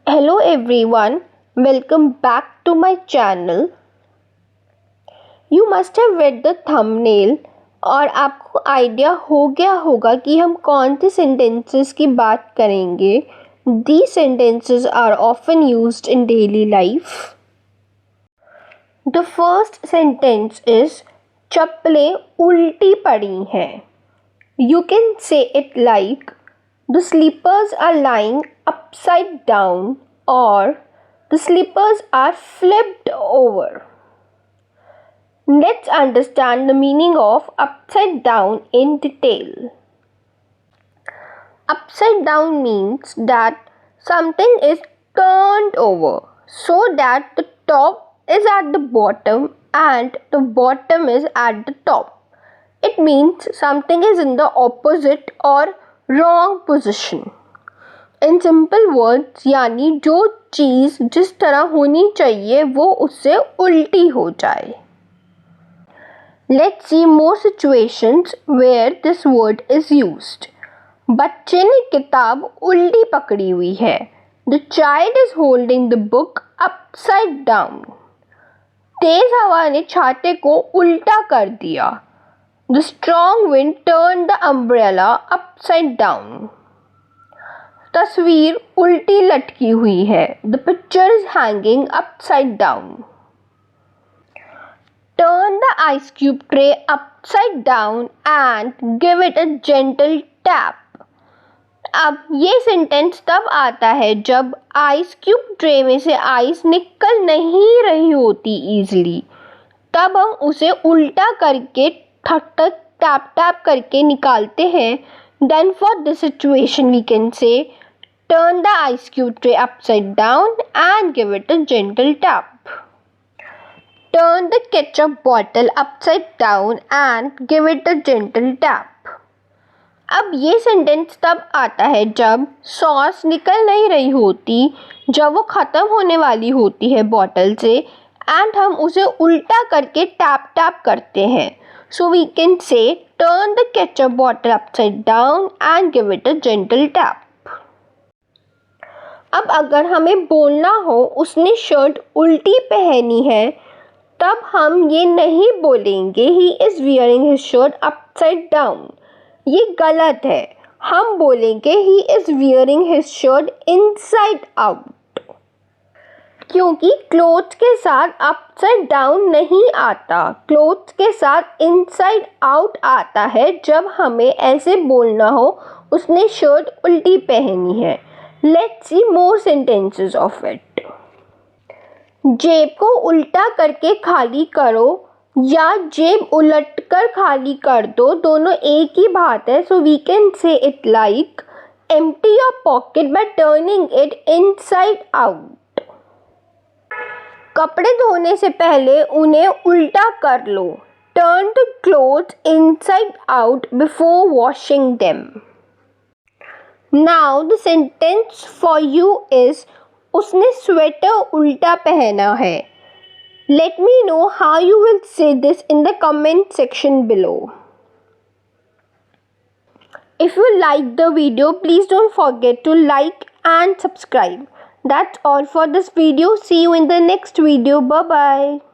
Hello everyone, welcome back to my channel. You must have read the thumbnail और आपको idea हो गया होगा कि हम कौन से sentences की बात करेंगे. These sentences are often used in daily life. The first sentence is चप्पलें उल्टी पड़ी हैं. You can say it like the slippers are lying upside down or the slippers are flipped over. Let's understand the meaning of upside down in detail. Upside down means that something is turned over so that the top is at the bottom and the bottom is at the top. It means something is in the opposite or wrong position. In simple words, यानी जो चीज़ जिस तरह होनी चाहिए वो उससे उल्टी हो जाए. Let's see more situations where this word is used. बच्चे ने किताब उल्टी पकड़ी हुई है. The child is holding the book upside down. तेज हवा ने छाते को उल्टा कर दिया. The strong wind turned the umbrella upside down. तस्वीर उल्टी लटकी हुई है. The picture is hanging upside down. Turn the ice cube tray upside down and give it a gentle tap. अब ये सेंटेंस तब आता है जब आइस क्यूब ट्रे में से आइस निकल नहीं रही होती ईजिली. तब हम उसे उल्टा करके ठक ठक टैप टैप करके निकालते हैं. Then for this situation we can say turn the ice cube tray upside down and give it a gentle tap. Turn the ketchup bottle upside down and give it a gentle tap. अब ये sentence तब आता है जब sauce निकल नहीं रही होती, जब वो ख़त्म होने वाली होती है बॉटल से एंड हम उसे उल्टा करके टैप टैप करते हैं. So we can say turn the ketchup bottle upside down and give it a gentle tap. अब अगर हमें बोलना हो उसने शर्ट उल्टी पहनी है, तब हम ये नहीं बोलेंगे he is wearing his shirt upside down. ये गलत है. हम बोलेंगे he is wearing his shirt inside out. क्योंकि क्लोथ्स के साथ अपसाइड डाउन नहीं आता. क्लोथ्स के साथ इनसाइड आउट आता है जब हमें ऐसे बोलना हो उसने शर्ट उल्टी पहनी है. Let's see more sentences of it. जेब को उल्टा करके खाली करो या जेब उलट कर खाली कर दो, दोनों एक ही बात है. So we can say it like empty your pocket by turning it inside out. कपड़े धोने से पहले उन्हें उल्टा कर लो. Turn the clothes inside out before washing them. Now the sentence for you is उसने स्वेटर उल्टा पहना है. Let me know how you will say this in the comment section below. If you like the video, please don't forget to like and subscribe. That's all for this video. See you in the next video. Bye bye.